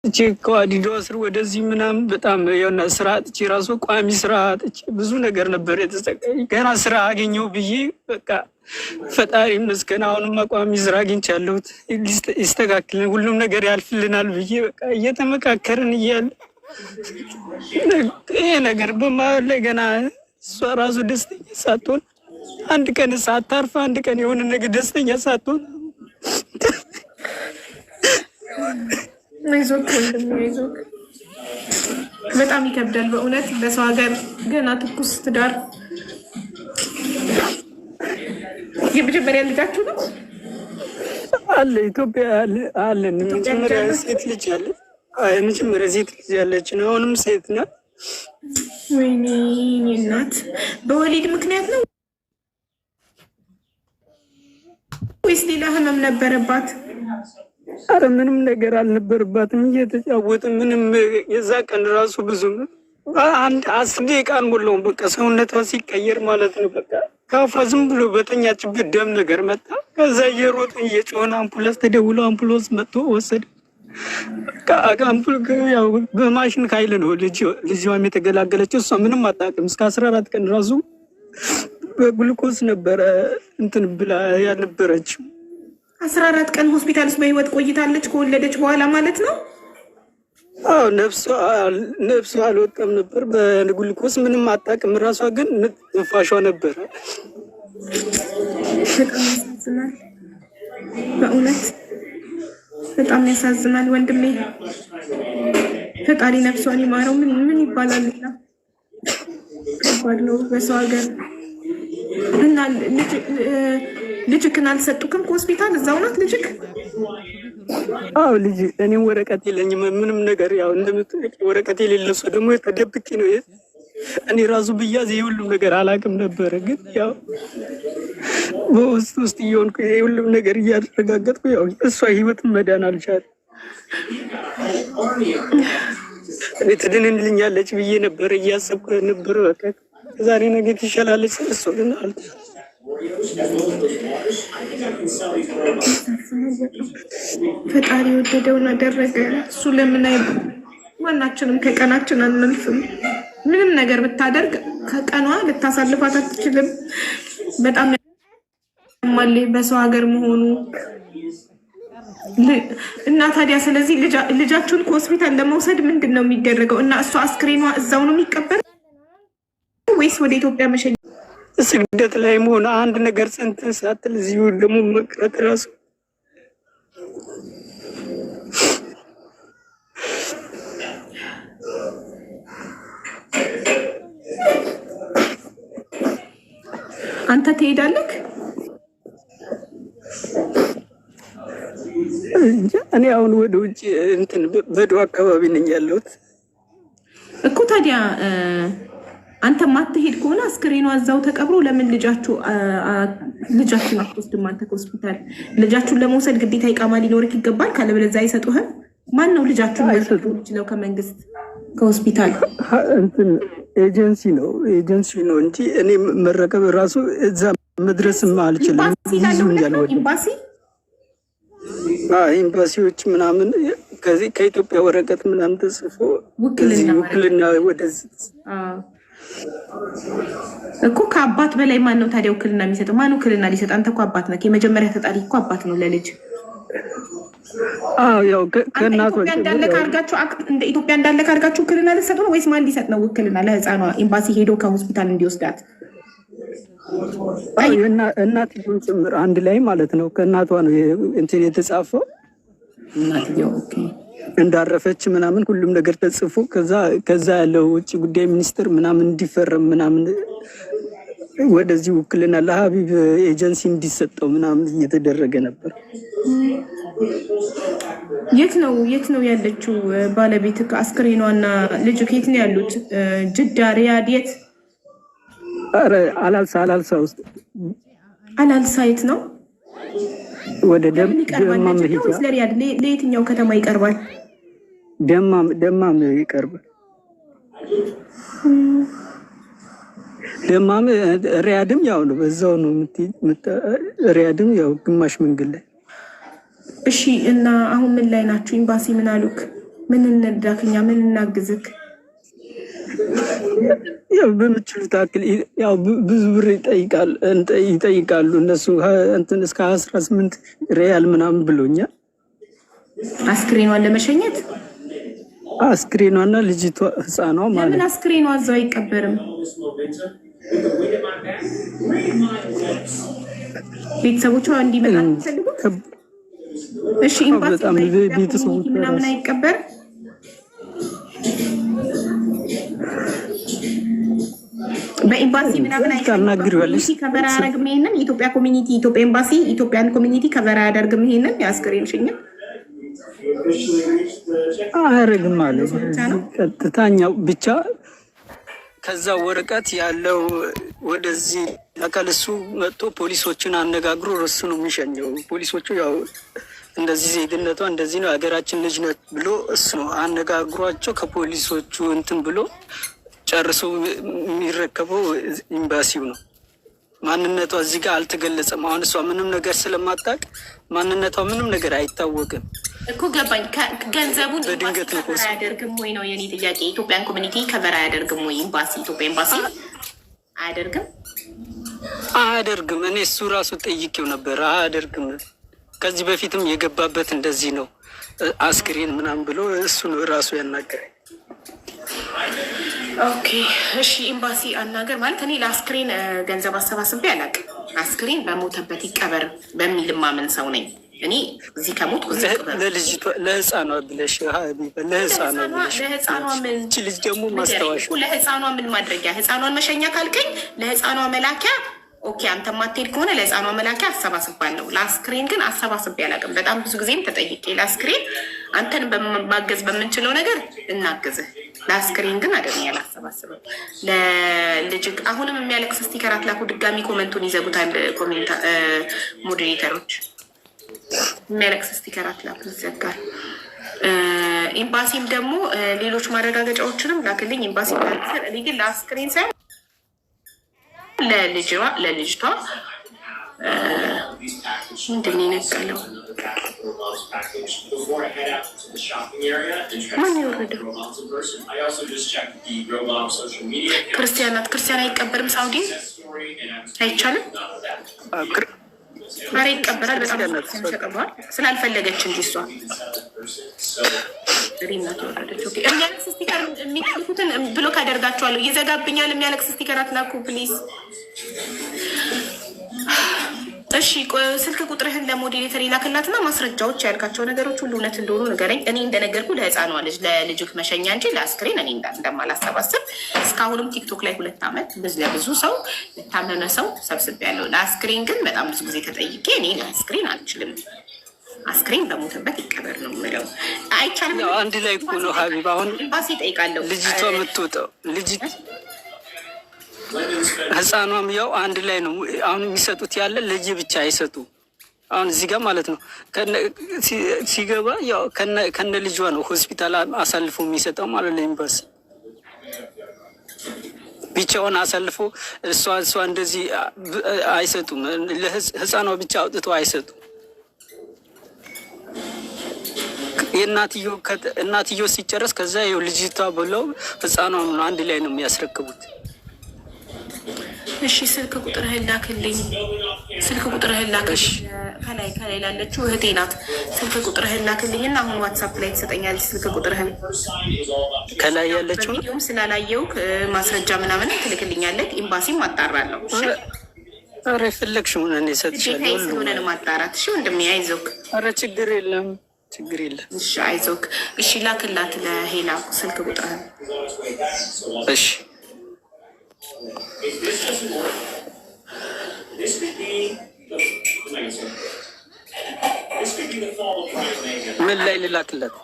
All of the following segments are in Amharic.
እቺ ከዋዲዶ ስር ወደዚህ ምናምን በጣም የሆነ ስራ አጥቼ ራሱ ቋሚ ስራ አጥቼ ብዙ ነገር ነበር የተሰቀኝ። ገና ስራ አገኘው ብዬ በቃ ፈጣሪ ይመስገን አሁንማ ቋሚ ስራ አግኝቻለሁ። ይስተካክልን ሁሉም ነገር ያልፍልናል ብዬ በቃ እየተመካከርን እያለ ይሄ ነገር በመሀል ላይ ገና እሷ ራሱ ደስተኛ ሳትሆን አንድ ቀን ሳታርፍ አንድ ቀን የሆነ ነገር ደስተኛ ሳትሆን አይዞክ ወንድሜ አይዞክ። በጣም ይከብዳል በእውነት በሰው ሀገር ገና ትኩስ ትዳር። የመጀመሪያ ልጃችሁ ነው? አለ ኢትዮጵያ አለን። መጀመሪያ ሴት ልጅ አለ። የመጀመሪያ ሴት ልጅ ያለች ነው። አሁንም ሴት ናት። ወይኔ እናት በወሊድ ምክንያት ነው ወይስ ሌላ ህመም ነበረባት? አረ ምንም ነገር አልነበረባትም። እየተጫወትን ምንም የዛ ቀን ራሱ ብዙ አንድ 10 ደቂቃ አልሞላውም። በቃ ሰውነቷ ሲቀየር ማለት ነው። በቃ ካፏ ዝም ብሎ በተኛችበት ደም ነገር መጣ። ከዛ እየሮጥን እየጮህን አምፑላንስ ተደውሎ አምፑላንስ መጥቶ ወሰደ። ያው በማሽን ኃይል ነው ልጅዋም የተገላገለችው። እሷ ምንም አታውቅም። እስከ 14 ቀን ራሱ በግሉኮስ ነበረ እንትን ብላ ያልነበረችው። 14 ቀን ሆስፒታል ውስጥ በህይወት ቆይታለች ከወለደች በኋላ ማለት ነው። አዎ ነፍሷ አልወጣም ነበር። በግሉኮስ ምንም አታውቅም። ራሷ ግን ትንፋሿ ነበረ። በጣም ያሳዝናል በእውነት በጣም ያሳዝናል ወንድሜ። ፈጣሪ ነፍሷን ይማረው። ምን ይባላል? ከባድ ነው በሰው ሀገር እና ልጅክን አልሰጡክም ከሆስፒታል? እዛው ናት ልጅክ? አዎ ልጅ እኔም ወረቀት የለኝም ምንም ነገር። ያው እንደምትጠቂ ወረቀት የሌለው ሰው ደግሞ ተደብቄ ነው። እኔ ራሱ ብያዝ የሁሉም ነገር አላውቅም ነበረ። ግን ያው በውስጥ እየሆንኩ የሁሉም ነገር እያረጋገጥኩ ያው እሷ ህይወት መዳን አልቻለም። እኔ ትድንልኛለች ብዬ ነበር እያሰብኩ ነበር። በቃ ዛሬ ነገ ትሻላለች። እሱ ግን ፈጣሪ ወደደውን አደረገ። እሱ ለምን ማናችንም ከቀናችን አንልፍም። ምንም ነገር ብታደርግ ከቀኗ ልታሳልፋት አትችልም። በጣም ያማል በሰው ሀገር መሆኑ እና ታዲያ ስለዚህ ልጃችሁን ከሆስፒታል ለመውሰድ ምንድን ነው የሚደረገው? እና እሷ አስክሬኗ እዛው ነው የሚቀበል ወይስ ወደ ኢትዮጵያ መሸኘ? ስግደት ላይ መሆን አንድ ነገር ሰንተን ሳትል እዚሁ ደግሞ መቅረት ራሱ አንተ ትሄዳለህ? እኔ አሁን ወደ ውጭ እንትን በዶ አካባቢ ነኝ ያለሁት እኮ። ታዲያ አንተ ማትሄድ ከሆነ አስክሬኗ እዛው ተቀብሮ ለምን ልጃችሁን አትወስድም? አንተ ከሆስፒታል ልጃችሁን ለመውሰድ ግዴታ ኢቃማ ሊኖርክ ይገባል። ካለበለዚያ አይሰጡህም። ማን ነው ልጃችሁን ሊሰጡ ይችላል? ከመንግስት ከሆስፒታል ኤጀንሲ ነው እንጂ እኔ መረከብ ራሱ እዛ መድረስም አልችልም። ኤምባሲዎች ምናምን ከዚህ ከኢትዮጵያ ወረቀት ምናምን ተጽፎ ውክልና ወደዚህ እኮ ከአባት በላይ ማን ነው ታዲያ ውክልና የሚሰጠው? ማን ውክልና ሊሰጥ? አንተ እኮ አባት ነህ። የመጀመሪያ ተጣሪ እኮ አባት ነው ለልጅ። ያው ከእናቷ እንደ ኢትዮጵያ እንዳለ ካርጋችሁ ውክልና ልትሰጡ ነው ወይስ ማን ሊሰጥ ነው ውክልና ለህፃኗ? ኤምባሲ ሄዶ ከሆስፒታል እንዲወስዳት እናትየው ጭምር አንድ ላይ ማለት ነው። ከእናቷ ነው እንትን የተጻፈው። እናትየው እንዳረፈች ምናምን ሁሉም ነገር ተጽፎ ከዛ ያለው ውጭ ጉዳይ ሚኒስትር ምናምን እንዲፈረም ምናምን ወደዚህ ውክልና ለሀቢብ ኤጀንሲ እንዲሰጠው ምናምን እየተደረገ ነበር። የት ነው ያለችው ባለቤት? አስክሬኗና ልጅ የት ነው ያሉት? ጅዳ፣ ሪያድ? የት? ኧረ አላልሳ ውስጥ። አላልሳ የት ነው? ወደ ደማም ለሪያድ ለየትኛው ከተማ ይቀርባል? ደማም ይቀርባል። ደማም ሪያድም ያው ነው፣ በዛው ነው ሪያድም ያው ግማሽ መንገድ ላይ። እሺ። እና አሁን ምን ላይ ናችሁ? ኤምባሲ ምን አሉክ? ምን እንርዳክኛ? ምን እናግዝክ? ያው በምችሉት አክል ያው ብዙ ብር ይጠይቃሉ እነሱ እንትን እስከ 18 ሪያል ምናምን ብሎኛል። አስክሬኗን ለመሸኘት አስክሬኗና ልጅቷ ህፃኗ ማለት ለምን አስክሬኗ እዛው አይቀበርም? ቤተሰቦቿ እንዲመጣ ፈልጉት። እሺ ኢምባሲ ቤተሰቦቿ ምናምን አይቀበርም? በኤምባሲ ምናምን አይቀበርም? ከበራ ያደርግም ይሄንን የኢትዮጵያ ኮሚኒቲ ኢትዮጵያ ኤምባሲ ኢትዮጵያን ኮሚኒቲ ከበራ ያደርግም ይሄንን የአስክሬን ሽኝት አያደርግም ማለት ቀጥታኛው ብቻ ከዛ ወረቀት ያለው ወደዚህ አካልሱ መጥቶ ፖሊሶችን አነጋግሮ እሱ ነው የሚሸኘው። ፖሊሶቹ ያው እንደዚህ ዜግነቷ እንደዚህ ነው ሀገራችን ልጅ ነች ብሎ እሱ ነው አነጋግሯቸው ከፖሊሶቹ እንትን ብሎ ጨርሶ የሚረከበው ኤምባሲው ነው። ማንነቷ እዚህ ጋር አልተገለጸም። አሁን እሷ ምንም ነገር ስለማታውቅ ማንነቷ ምንም ነገር አይታወቅም እኮ ገባኝ። ገንዘቡን በድንገት ነው አያደርግም ወይ ነው የኔ ጥያቄ። ኢትዮጵያን ኮሚኒቲ ከቨር አያደርግም ወይ ኤምባሲ? ኢትዮጵያ ኤምባሲ አያደርግም። እኔ እሱ ራሱ ጠይቄው ነበር። አያደርግም። ከዚህ በፊትም የገባበት እንደዚህ ነው አስክሬን ምናምን ብሎ እሱ ነው ራሱ ያናገረኝ። ኦኬ እሺ፣ ኤምባሲ አናገር ማለት እኔ ለአስክሬን ገንዘብ አሰባስቤ አላውቅም። አስክሬን በሞተበት ይቀበር በሚል ማመን ሰው ነኝ እኔ። እዚህ ከሞት ለልጅቷ ለህፃኗ ብለሽ ለህፃኗ ልጅ ደግሞ ማስታወሻ ለህፃኗ ምን ማድረጊያ ህፃኗን መሸኛ ካልከኝ ለህፃኗ መላኪያ ኦኬ። አንተ ማትሄድ ከሆነ ለህፃኗ መላኪያ አሰባስባለሁ። ለአስክሬን ግን አሰባስቤ አላውቅም። በጣም ብዙ ጊዜም ተጠይቄ ለአስክሬን አንተን ማገዝ በምንችለው ነገር እናግዝህ፣ ለአስክሬን ግን አደረኝ ያላሰባስበው። ለልጅ አሁንም የሚያለቅስ ስቲከር አትላኩ። ድጋሚ ኮመንቱን ይዘጉታል ሞዴሬተሮች። የሚያለቅስ ስቲከር አትላኩ፣ ይዘጋል። ኤምባሲም ደግሞ ሌሎች ማረጋገጫዎችንም ላክልኝ። ኤምባሲ እኔ ግን ለአስክሬን ሳይሆን ለልጅቷ ምንድን ነው የነቀለው? ማን የወረደው? ክርስቲያናት። ክርስቲያን አይቀበርም። ሳውዲ አይቻልም። ኧረ ይቀበራል። በጣም ተቀበዋል ስላልፈለገች እንጂ እሷ ሪናት ወረደች። ኦኬ የሚያለቅስ ስቲከር የሚልኩትን ብሎክ አደርጋቸዋለሁ። ይዘጋብኛል። የሚያለቅስ ስቲከር አትላኩ ፕሊዝ። እሺ ስልክ ቁጥርህን ለሞዴሬተር ይላክላትና ማስረጃዎች ያልካቸው ነገሮች ሁሉ እውነት እንደሆኑ ንገረኝ። እኔ እንደነገርኩ ለህፃኗ ልጅ ለልጅክ መሸኛ እንጂ ለአስክሬን እኔ እንደማላሰባስብ እስካሁንም ቲክቶክ ላይ 2 ዓመት ለብዙ ሰው ለታመመ ሰው ሰብስቤያለሁ። ለአስክሬን ግን በጣም ብዙ ጊዜ ተጠይቄ እኔ ለአስክሬን አልችልም፣ አስክሬን በሞተበት ይቀበር ነው የምለው። አይቻልም። አንድ ላይ እኮ ነው ሀቢብ። አሁን ኤምባሲ እጠይቃለሁ። ልጅቷ የምትወጣው ህፃኗም ያው አንድ ላይ ነው አሁን የሚሰጡት ያለ ልጅ ብቻ አይሰጡ። አሁን እዚህ ጋር ማለት ነው ሲገባ ያው ከነ ልጇ ነው ሆስፒታል አሳልፎ የሚሰጠው ማለት ነው። ኤምባሲ ብቻውን አሳልፎ እሷ እንደዚህ አይሰጡም። ለህፃኗ ብቻ አውጥተው አይሰጡም። እናትዮ ሲጨረስ ከዛ ይኸው ልጅቷ ብለው ህፃኗ አንድ ላይ ነው የሚያስረክቡት። እሺ ስልክ ቁጥርህን ላክልኝ። ስልክ ቁጥርህን ላክልኝ። ከላይ ላለችው እህቴ ናት። ስልክ ቁጥርህን ላክልኝ እና አሁን ዋትሳፕ ላይ ትሰጠኛለች። ስልክ ቁጥርህን ከላይ ያለችው ቪዲዮም ስላላየው ማስረጃ ምናምን ትልክልኛለች። ኤምባሲም አጣራለሁ። ኧረ የፈለግሽውን እኔ እሰጥሻለሁ። ስለሆነ ነው ማጣራት። እሺ ወንድሜ አይዞክ። ኧረ ችግር የለም ችግር የለም። እሺ አይዞክ። እሺ ላክላት ለሄላ ስልክ ቁጥርህን። እሺ ምን ላይ ልላክለት?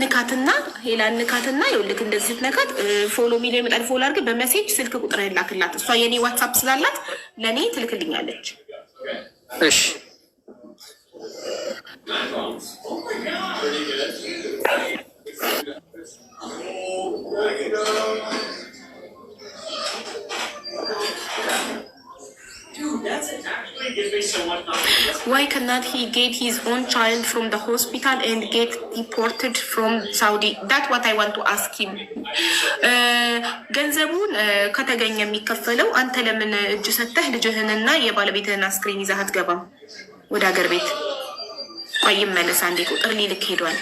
ንካትና ሄላን ንካትና ይኸውልህ እንደዚህ ስትነካት ፎሎ ሚሊዮን ይመጣል። ፎሎ አድርገህ በሜሴጅ ስልክ ቁጥርህን ላክላት። እሷ የኔ ዋትሳፕ ስላላት ለእኔ ትልክልኛለች። እሺ ወይ cannot he get his own child from the hospital and get deported from Saudi? That's what I want to ask him. ገንዘቡን ከተገኘ የሚከፈለው አንተ ለምን እጅ ሰተህ ልጅህንና የባለቤትህን አስክሬን ይዘህ አትገባም ወደ ሀገር ቤት? ቆይ መለስ አንዴ ቁጥር ሊልክ ሄዷል።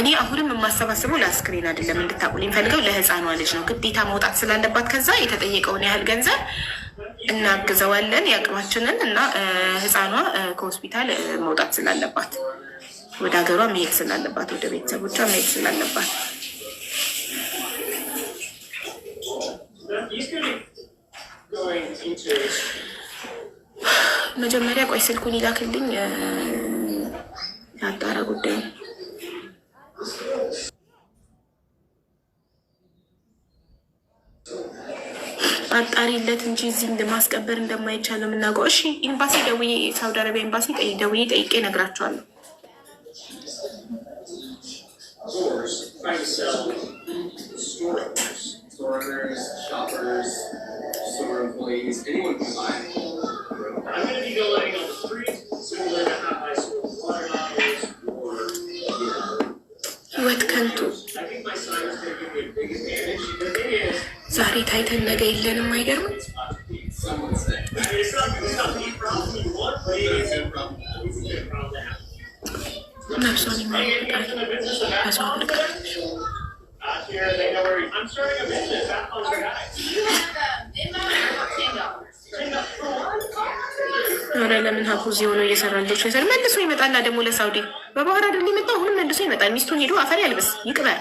እኔ አሁንም የማሰባስበው ለአስክሬን አይደለም እንድታቁልኝ ፈልገው ለህፃኗ ልጅ ነው። ግዴታ መውጣት ስላለባት ከዛ የተጠየቀውን ያህል ገንዘብ እናግዘዋለን ያቅማችንን እና ህፃኗ ከሆስፒታል መውጣት ስላለባት ወደ ሀገሯ መሄድ ስላለባት ወደ ቤተሰቦቿ መሄድ ስላለባት መጀመሪያ ቆይ ስልኩን ይላክልኝ ያጣራ ጉዳይ አጣሪለት እንጂ እዚህ ማስቀበር እንደማይቻል ነው የምናውቀው። እሺ ኤምባሲ ደውዬ ሳውዲ አረቢያ ኤምባሲ ደውዬ ጠይቄ እነግራቸዋለሁ። ህይወት ከንቱ ዛሬ ታይተን ነገ የለንም። አይገርም? ነፍሷን ይማርቃል። ከሰው ልቀራለች። ኧረ ለምን ሀፉዝ የሆነው እየሰራለች መልሶ ይመጣና ደግሞ ለሳውዲ በባህር አይደል የመጣው? አሁንም መልሶ ይመጣል። ሚስቱን ሄዶ አፈር ያልብስ ይቅበር፣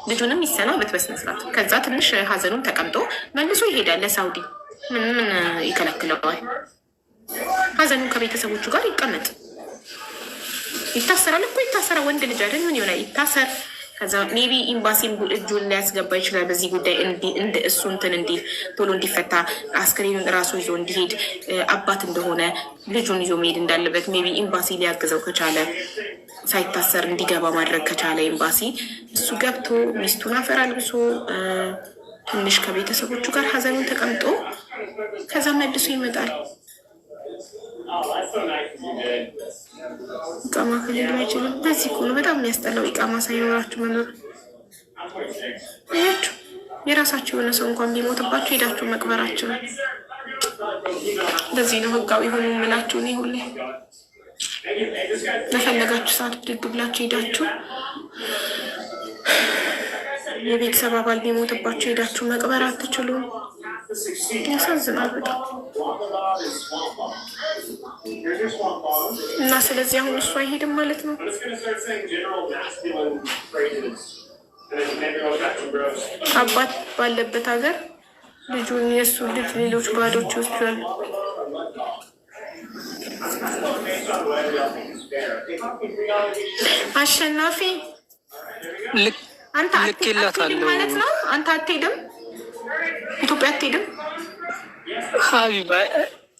ልጁንም ይሰናበት በስነ ስርዓት። ከዛ ትንሽ ሀዘኑን ተቀምጦ መልሶ ይሄዳል ለሳውዲ። ምን ይከለክለዋል? ሀዘኑን ከቤተሰቦቹ ጋር ይቀመጥ። ይታሰራል እኮ ይታሰራል። ወንድ ልጅ አይደል? ምን ይሆናል? ይታሰር። ከዛ ሜቢ ኤምባሲም እጁን ሊያስገባ ይችላል በዚህ ጉዳይ እንደ እሱ እንትን እንዲል ቶሎ እንዲፈታ አስክሬኑን እራሱ ይዞ እንዲሄድ አባት እንደሆነ ልጁን ይዞ መሄድ እንዳለበት ሜቢ ኤምባሲ ሊያግዘው ከቻለ ሳይታሰር እንዲገባ ማድረግ ከቻለ ኤምባሲ እሱ ገብቶ ሚስቱን አፈር አልብሶ ትንሽ ከቤተሰቦቹ ጋር ሀዘኑን ተቀምጦ ከዛ መልሶ ይመጣል። ኢቃማ ከሌለ አይችልም። በዚህ እኮ ነው በጣም የሚያስጠላው ኢቃማ ሳይኖራችሁ መኖር። ያችሁ የራሳችሁ የሆነ ሰው እንኳን ቢሞትባችሁ ሄዳችሁ መቅበራችሁ ነው። እንደዚህ ነው ህጋዊ ሆኑ የምላችሁ። እኔ ሁሌ ለፈለጋችሁ ሰዓት ብድግ ብላችሁ ሄዳችሁ የቤተሰብ አባል ቢሞትባችሁ ሄዳችሁ መቅበር አትችሉም። ያሳዝናል በጣም እና ስለዚህ አሁን እሱ አይሄድም ማለት ነው። አባት ባለበት ሀገር ልጁን የእሱ ልጅ ሌሎች ባዶች ይወስዳሉ። አሸናፊ አንተ አትሄድም ማለት ነው። አንተ አትሄድም፣ ኢትዮጵያ አትሄድም ሀቢባ።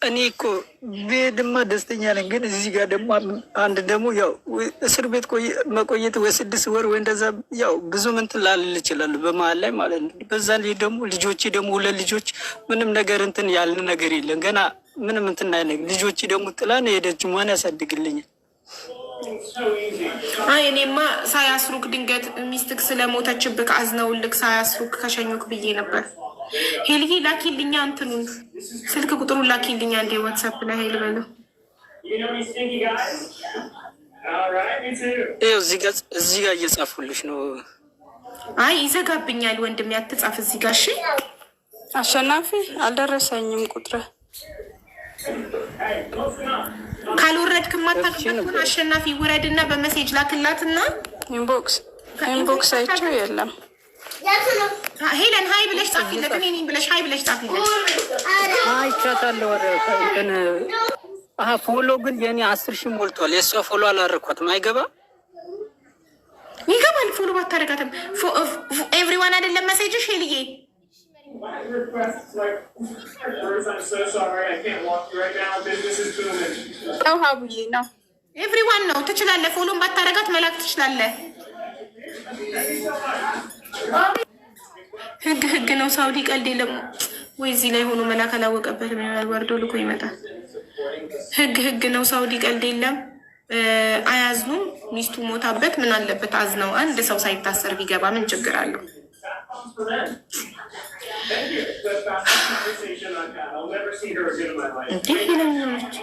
እኔ እኮ ቤድማ ደስተኛ ነኝ፣ ግን እዚህ ጋር ደግሞ አንድ ደግሞ ያው እስር ቤት መቆየት ወይ 6 ወር ወይ እንደዛ ያው ብዙ እንትን ላልል ይችላሉ በመሀል ላይ ማለት ነው። በዛ ላይ ደግሞ ልጆቼ ደግሞ 2 ልጆች ምንም ነገር እንትን ያለ ነገር የለም ገና ምንም እንትን አይነግ ልጆቼ ደግሞ ጥላ ነው የሄደችው። ማን ያሳድግልኛል? አይ እኔማ ሳያስሩክ ድንገት ሚስትክ ስለሞተችብክ አዝነውልክ ሳያስሩክ ከሸኙክ ብዬ ነበር። ሄልዬ ላኪልኛ እንትኑን ስልክ ቁጥሩን ላኪልኛ እንደ ዋትሳፕ ላይ ሄል በለው። እዚህ ጋር እየጻፉልሽ ነው። አይ ይዘጋብኛል ወንድም ያትጻፍ እዚህ ጋር። እሺ አሸናፊ አልደረሰኝም ቁጥር ካልወረድክ ማታውቅበት አሸናፊ ውረድና በመሴጅ ላክላትና ኢንቦክስ አይቼው የለም። ሄለን ሀይ ብለሽ ጻፊለት። እኔ ነኝ ብለሽ ሀይ ብለሽ ጻፊለት። አይቻታለሁ። ፎሎ ግን የኔ 10,000 ሞልቷል። የእሷ ፎሎ አላረኳትም። አይገባ ይገባል። ፎሎ ባታረጋትም ኤቭሪዋን አይደለም መሴጅሽ ሄልዬ ነው ሀቡዬ ነው። ኤቭሪዋን ነው። ትችላለህ። ፎሎን ባታረጋት መላክ ትችላለህ። ህግ ነው። ሳውዲ ቀልድ የለም ወይ? እዚህ ላይ ሆኖ መላክ አላወቀበትም። ወርዶ ልኮ ይመጣል። ህግ ነው። ሳውዲ ቀልድ የለም። አያዝኑም። ሚስቱ ሞታበት ምን አለበት አዝነው አንድ ሰው ሳይታሰር ቢገባ ምን ችግር አለው? እንዲህ ይለኛለች።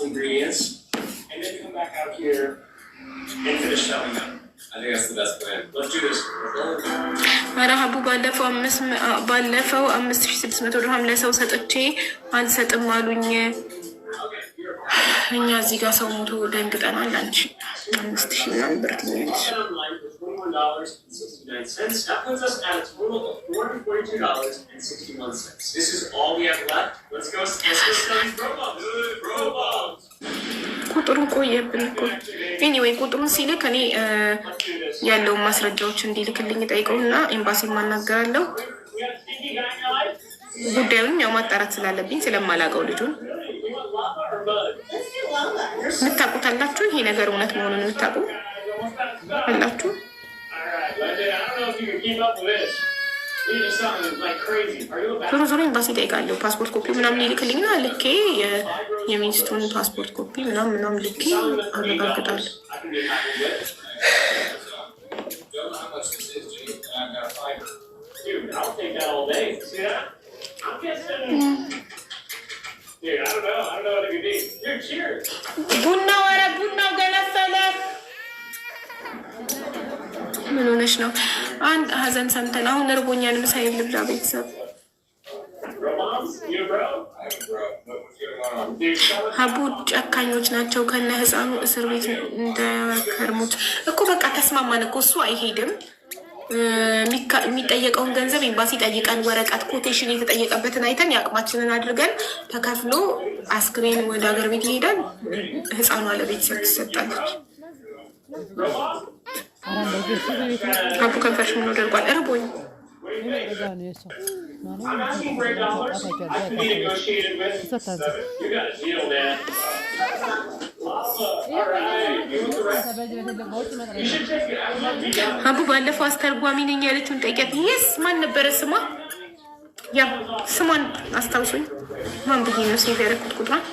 ingredients, and then come back out here and finish selling them. I think that's the best plan. Let's do this. መርሀቡ ባለፈው 5600 ድርሃም ለሰው ሰጥቼ አልሰጥም አሉኝ። እኛ እዚህ ጋር ሰው ሞቶ ደንግጠናል። አንቺ 5000 ምናምን ብር ትኛለሽ። That puts us at a total of $442.61. This is all we have left. Let's go selling Bro Bombs. ቁጥሩን ቆየብን እኮ። ኤኒዌይ ቁጥሩን ሲልክ እኔ ያለውን ማስረጃዎች እንዲልክልኝ ጠይቀውና ኤምባሲ ማናገራለሁ። ጉዳዩን ያው ማጣራት ስላለብኝ ስለማላውቀው ልጁን የምታውቁታላችሁ። ይሄ ነገር እውነት መሆኑን የምታውቁ አላችሁ? ዞሮ ዞሮ ኤምባሲ ጠይቃለሁ። ፓስፖርት ኮፒ ምናምን ይልክልኝና ልኬ የሚኒስትሩን ፓስፖርት ኮፒ ምናምን ልኬ አረጋግጣለሁ። ቡናው ገነፈለ። ምን ሆነሽ ነው? አንድ ሀዘን ሰምተን አሁን እርቦኛል። ምሳዬን ልብላ። ቤተሰብ ሀቡ ጨካኞች ናቸው። ከነ ህፃኑ እስር ቤት እንደከርሙት እኮ በቃ ተስማማን እኮ። እሱ አይሄድም። የሚጠየቀውን ገንዘብ ኤምባሲ ጠይቀን ወረቀት ኮቴሽን የተጠየቀበትን አይተን የአቅማችንን አድርገን ተከፍሎ አስክሬን ወደ ሀገር ቤት ይሄዳል። ህፃኗ ለቤተሰብ ትሰጣለች። አቡ ከንፈርሽ ምን ደርጓል? እርቦኝ አቡ ባለፈው አስተርጓሚ ነኝ ያለችውን ጠይቂያት። ይስ ማን ነበረ ስሟ? ያ ስሟን አስታውሱኝ። ማን ብዬ ነው ሴቭ ያደረኩት ቁጥሯን?